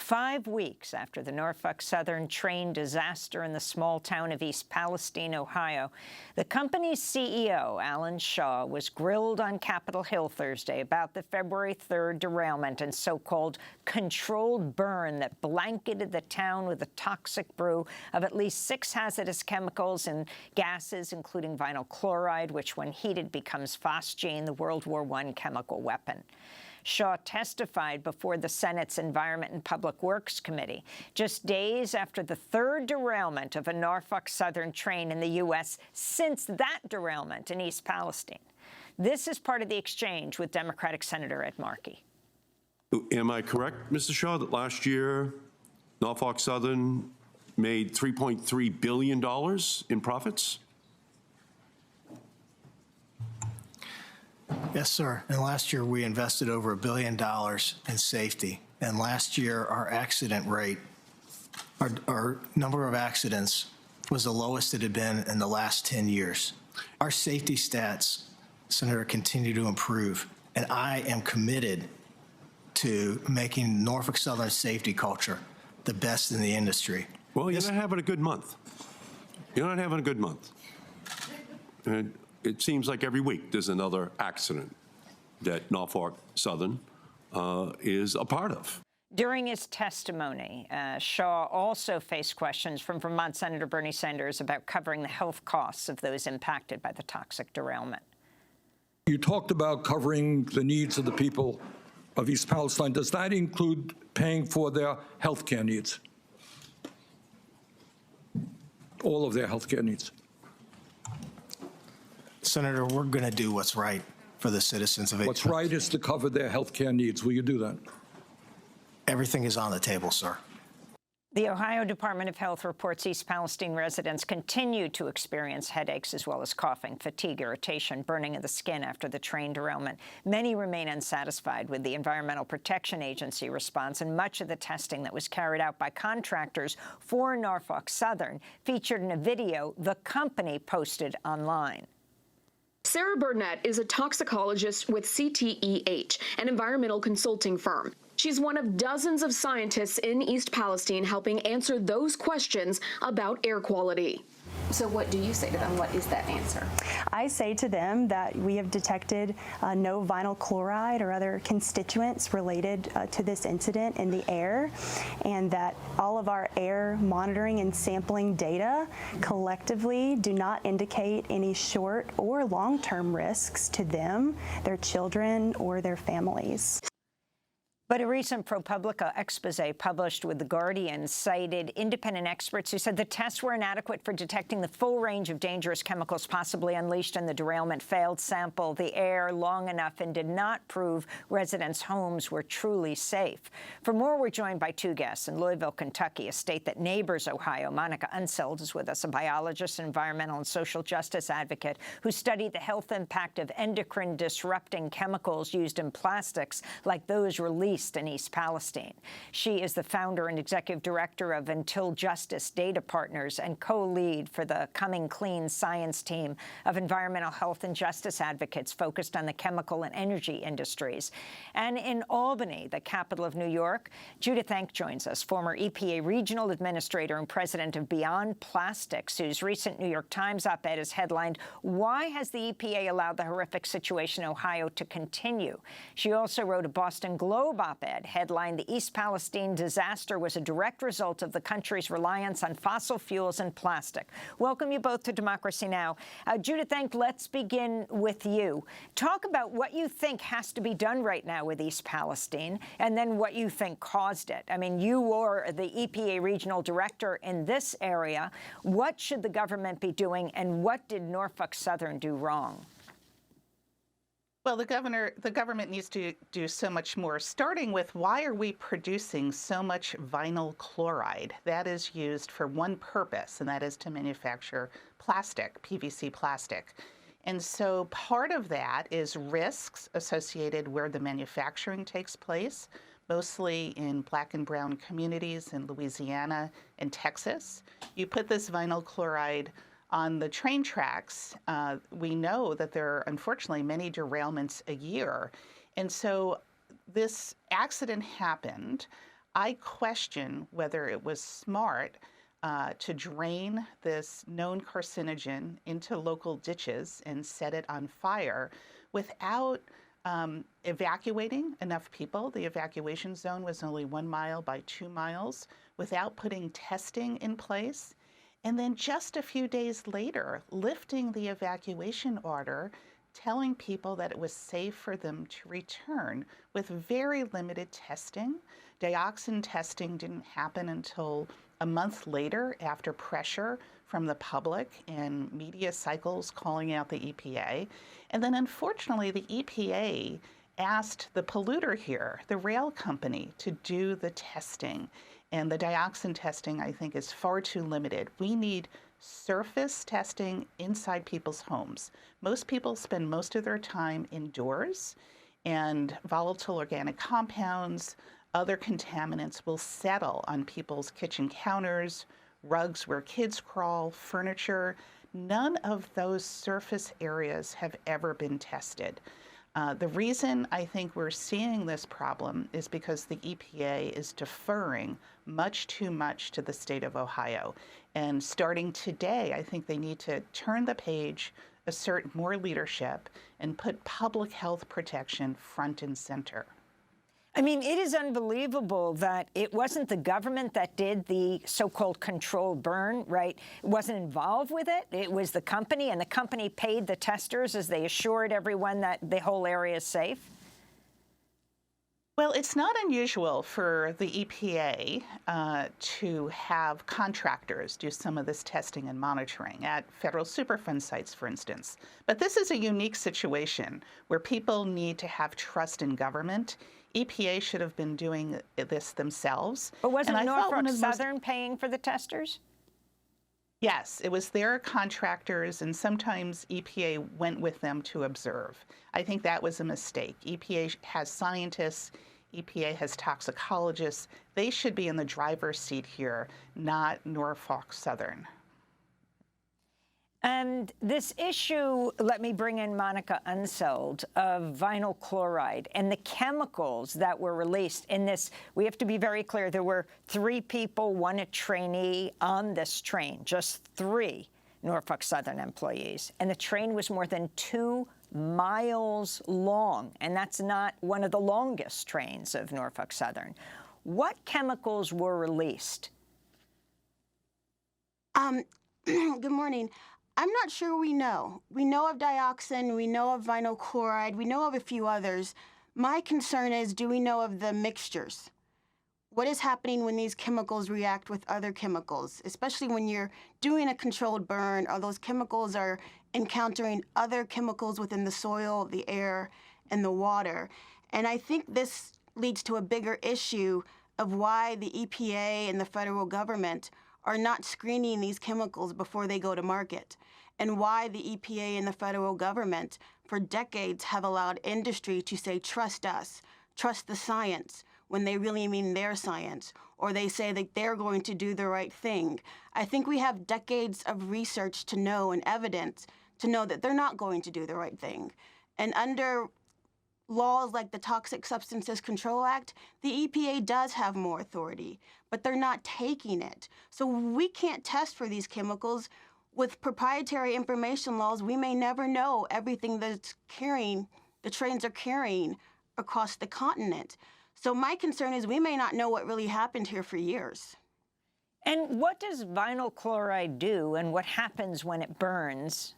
5 weeks after the Norfolk Southern train disaster in the small town of East Palestine, Ohio, the company's CEO, Alan Shaw, was grilled on Capitol Hill Thursday about the February 3rd derailment and so-called controlled burn that blanketed the town with a toxic brew of at least 6 hazardous chemicals and gases, including vinyl chloride, which, when heated, becomes phosgene, the World War I chemical weapon. Shaw testified before the Senate's Environment and Public Works Committee just days after the 3rd derailment of a Norfolk Southern train in the U.S. since that derailment in East Palestine. This is part of the exchange with Democratic Senator Ed Markey. Am I correct, Mr. Shaw, that last year Norfolk Southern made $3.3 billion in profits? Yes, sir. And last year we invested over $1 billion in safety. And last year our accident rate, our number of accidents was the lowest it had been in the last 10 years. Our safety stats, Senator, continue to improve. And I am committed to making Norfolk Southern safety culture the best in the industry. Well, you're not having a good month. You're not having a good month. And it seems like every week there's another accident that Norfolk Southern is a part of. During his testimony, Shaw also faced questions from Vermont Senator Bernie Sanders about covering the health costs of those impacted by the toxic derailment. You talked about covering the needs of the people of East Palestine. Does that include paying for their health care needs? All of their health care needs? Senator, we're going to do what's right for the citizens of East What's right is to cover their health care needs. Will you do that? Everything is on the table, sir. The Ohio Department of Health reports East Palestine residents continue to experience headaches as well as coughing, fatigue, irritation, burning of the skin after the train derailment. Many remain unsatisfied with the Environmental Protection Agency response, and much of the testing that was carried out by contractors for Norfolk Southern featured in a video the company posted online. Sarah Burnett is a toxicologist with CTEH, an environmental consulting firm. She's one of dozens of scientists in East Palestine helping answer those questions about air quality. So what do you say to them? What is that answer? I say to them that we have detected no vinyl chloride or other constituents related to this incident in the air, and that all of our air monitoring and sampling data collectively do not indicate any short or long-term risks to them, their children, or their families. But a recent ProPublica expose published with The Guardian cited independent experts who said the tests were inadequate for detecting the full range of dangerous chemicals possibly unleashed in the derailment, failed sample the air long enough, and did not prove residents' homes were truly safe. For more, we're joined by 2 guests in Louisville, Kentucky, a state that neighbors Ohio. Monica Unseld is with us, a biologist, environmental and social justice advocate who studied the health impact of endocrine-disrupting chemicals used in plastics like those released in East Palestine. She is the founder and executive director of Until Justice Data Partners and co-lead for the Coming Clean science team of environmental health and justice advocates focused on the chemical and energy industries. And in Albany, the capital of New York, Judith Enck joins us, former EPA regional administrator and president of Beyond Plastics, whose recent New York Times op-ed is headlined, "Why has the EPA allowed the horrific situation in Ohio to continue?" She also wrote a Boston Globe op-ed headlined, "The East Palestine disaster was a direct result of the country's reliance on fossil fuels and plastic." Welcome you both to Democracy Now! Judith Enck, let's begin with you. Talk about what you think has to be done right now with East Palestine, and then what you think caused it. I mean, you are the EPA regional director in this area. What should the government be doing, and what did Norfolk Southern do wrong? Well, the government needs to do so much more, starting with why are we producing so much vinyl chloride? That is used for one purpose, and that is to manufacture plastic, PVC plastic. And so part of that is risks associated where the manufacturing takes place, mostly in Black and brown communities in Louisiana and Texas. You put this vinyl chloride on the train tracks. We know that there are, unfortunately, many derailments a year. And so this accident happened. I question whether it was smart to drain this known carcinogen into local ditches and set it on fire without evacuating enough people. The evacuation zone was only 1 mile by 2 miles, without putting testing in place. And then just a few days later, lifting the evacuation order, telling people that it was safe for them to return with very limited testing. Dioxin testing didn't happen until a month later after pressure from the public and media cycles calling out the EPA. And then unfortunately, the EPA asked the polluter here, the rail company, to do the testing. And the dioxin testing, I think, is far too limited. We need surface testing inside people's homes. Most people spend most of their time indoors, and volatile organic compounds, other contaminants will settle on people's kitchen counters, rugs where kids crawl, furniture. None of those surface areas have ever been tested. The reason I think we're seeing this problem is because the EPA is deferring much too much to the state of Ohio. And starting today, I think they need to turn the page, assert more leadership, and put public health protection front and center. I mean, it is unbelievable that it wasn't the government that did the so-called controlled burn, right? It wasn't involved with it. It was the company, and the company paid the testers as they assured everyone that the whole area is safe. Well, it's not unusual for the EPA to have contractors do some of this testing and monitoring at federal Superfund sites, for instance. But this is a unique situation where people need to have trust in government. EPA should have been doing this themselves. But wasn't Norfolk Southern paying for the testers? Yes, it was their contractors, and sometimes EPA went with them to observe. I think that was a mistake. EPA has scientists, EPA has toxicologists. They should be in the driver's seat here, not Norfolk Southern. And this issue, let me bring in Monica Unseld, of vinyl chloride and the chemicals that were released in this. We have to be very clear. There were 3 people, 1 a trainee on this train, just 3 Norfolk Southern employees. And the train was more than 2 miles long, and that's not one of the longest trains of Norfolk Southern. What chemicals were released? Good morning. I'm not sure we know. We know of dioxin, we know of vinyl chloride, we know of a few others. My concern is, do we know of the mixtures? What is happening when these chemicals react with other chemicals, especially when you're doing a controlled burn, or those chemicals are encountering other chemicals within the soil, the air, and the water. And I think this leads to a bigger issue of why the EPA and the federal government are not screening these chemicals before they go to market, and why the EPA and the federal government for decades have allowed industry to say, trust us, trust the science, when they really mean their science, or they say that they're going to do the right thing. I think we have decades of research to know and evidence to know that they're not going to do the right thing. And under laws like the Toxic Substances Control Act, the EPA does have more authority, but they're not taking it. So we can't test for these chemicals. With proprietary information laws, we may never know everything that's carrying, the trains are carrying across the continent. So my concern is we may not know what really happened here for years. And what does vinyl chloride do, and what happens when it burns?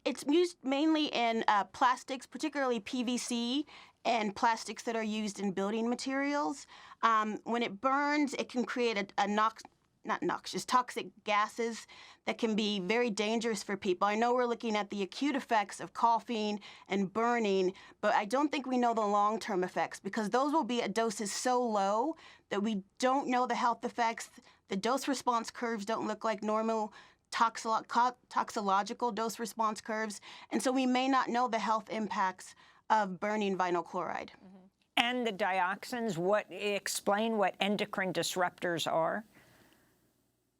It's used mainly in plastics, particularly PVC, and plastics that are used in building materials. When it burns, it can create toxic gases that can be very dangerous for people. I know we're looking at the acute effects of coughing and burning, but I don't think we know the long-term effects, because those will be at doses so low that we don't know the health effects. The dose response curves don't look like normal toxicological dose response curves, and so we may not know the health impacts of burning vinyl chloride. Mm-hmm. And the dioxins, explain what endocrine disruptors are?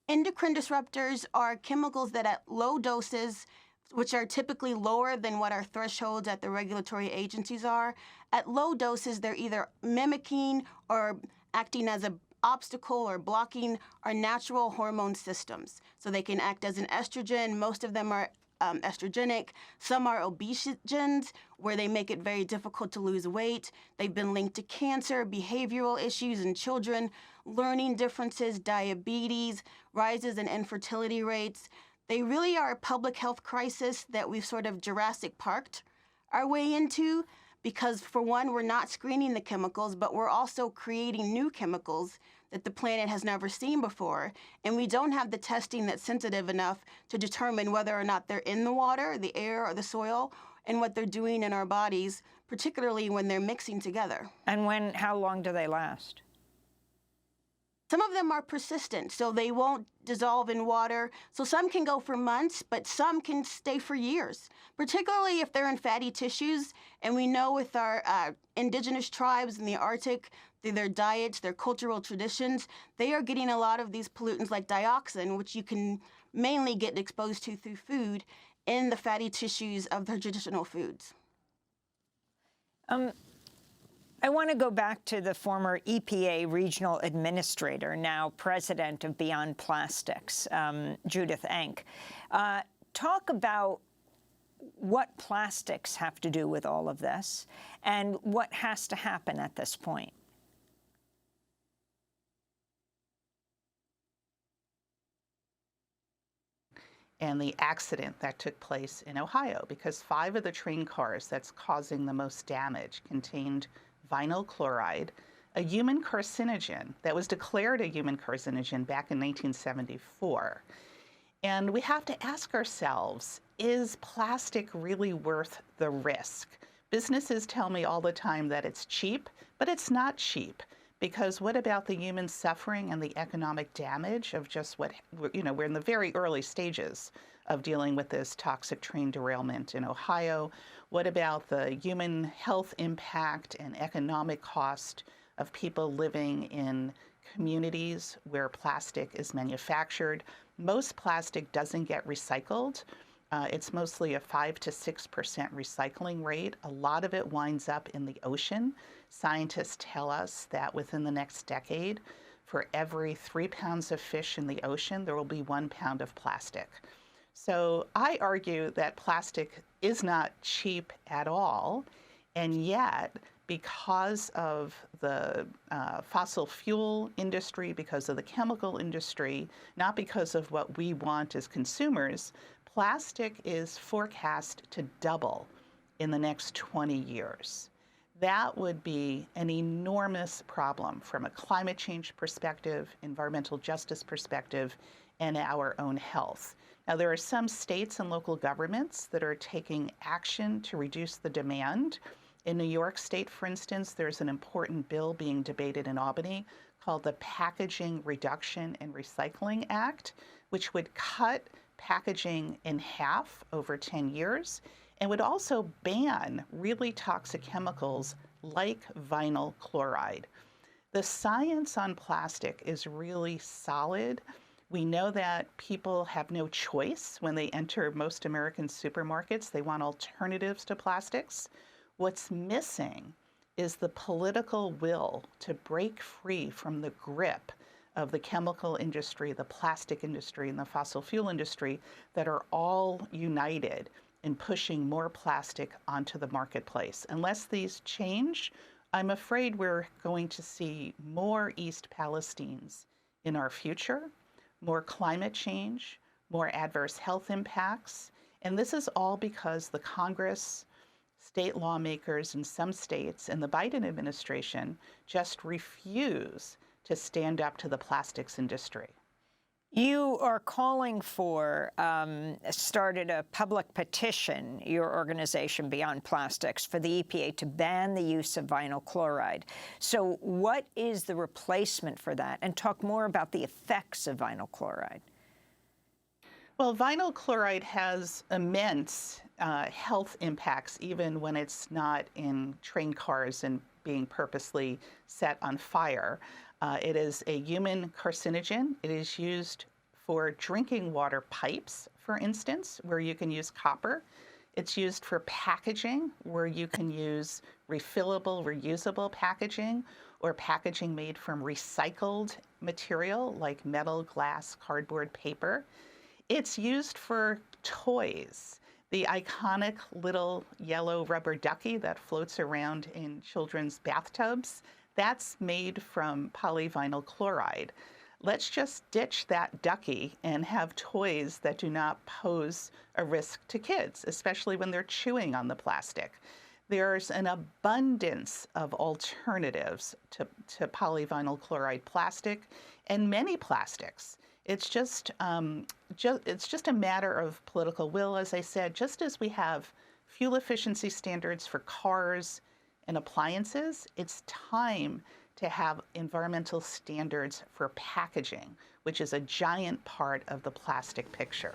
Endocrine disruptors are chemicals that at low doses which are typically lower than what our thresholds at the regulatory agencies are. At low doses, they're either mimicking or acting as an obstacle or blocking our natural hormone systems. So they can act as an estrogen. Most of them are estrogenic. Some are obesogens, where they make it very difficult to lose weight. They've been linked to cancer, behavioral issues in children, learning differences, diabetes, rises in infertility rates. They really are a public health crisis that we've sort of Jurassic Parked our way into, because for one, we're not screening the chemicals, but we're also creating new chemicals that the planet has never seen before. And we don't have the testing that's sensitive enough to determine whether or not they're in the water, the air, or the soil, and what they're doing in our bodies, particularly when they're mixing together. And how long do they last? Some of them are persistent, so they won't dissolve in water. So some can go for months, but some can stay for years, particularly if they're in fatty tissues. And we know with our indigenous tribes in the Arctic, through their diets, their cultural traditions, they are getting a lot of these pollutants like dioxin, which you can mainly get exposed to through food, in the fatty tissues of their traditional foods. I want to go back to the former EPA regional administrator, now president of Beyond Plastics, Judith Enck. Talk about what plastics have to do with all of this and what has to happen at this point. And the accident that took place in Ohio, because 5 of the train cars that's causing the most damage contained vinyl chloride, a human carcinogen that was declared a human carcinogen back in 1974. And we have to ask ourselves, is plastic really worth the risk? Businesses tell me all the time that it's cheap, but it's not cheap. Because what about the human suffering and the economic damage of just what, we're in the very early stages of dealing with this toxic train derailment in Ohio. What about the human health impact and economic cost of people living in communities where plastic is manufactured? Most plastic doesn't get recycled. It's mostly a 5 to 6% recycling rate. A lot of it winds up in the ocean. Scientists tell us that within the next decade, for every 3 pounds of fish in the ocean, there will be 1 pound of plastic. So I argue that plastic is not cheap at all, and yet, because of the fossil fuel industry, because of the chemical industry, not because of what we want as consumers, plastic is forecast to double in the next 20 years. That would be an enormous problem from a climate change perspective, environmental justice perspective, and our own health. Now, there are some states and local governments that are taking action to reduce the demand. In New York State, for instance, there's an important bill being debated in Albany called the Packaging Reduction and Recycling Act, which would cut packaging in half over 10 years and would also ban really toxic chemicals like vinyl chloride. The science on plastic is really solid. We know that people have no choice when they enter most American supermarkets. They want alternatives to plastics. What's missing is the political will to break free from the grip of the chemical industry, the plastic industry, and the fossil fuel industry that are all united in pushing more plastic onto the marketplace. Unless these change, I'm afraid we're going to see more East Palestines in our future, more climate change, more adverse health impacts. And this is all because the Congress, state lawmakers in some states, and the Biden administration just refuse to stand up to the plastics industry. You are calling for, started a public petition, your organization Beyond Plastics, for the EPA to ban the use of vinyl chloride. So what is the replacement for that? And talk more about the effects of vinyl chloride. Well, vinyl chloride has immense health impacts, even when it's not in train cars and being purposely set on fire. It is a human carcinogen. It is used for drinking water pipes for instance, where you can use copper. It's used for packaging, where you can use refillable, reusable packaging, or packaging made from recycled material like metal, glass, cardboard, paper. It's used for toys. The iconic little yellow rubber ducky that floats around in children's bathtubs, that's made from polyvinyl chloride. Let's just ditch that ducky and have toys that do not pose a risk to kids, especially when they're chewing on the plastic. There's an abundance of alternatives to polyvinyl chloride plastic and many plastics. It's just a matter of political will, as I said, just as we have fuel efficiency standards for cars and appliances, it's time to have environmental standards for packaging, which is a giant part of the plastic picture.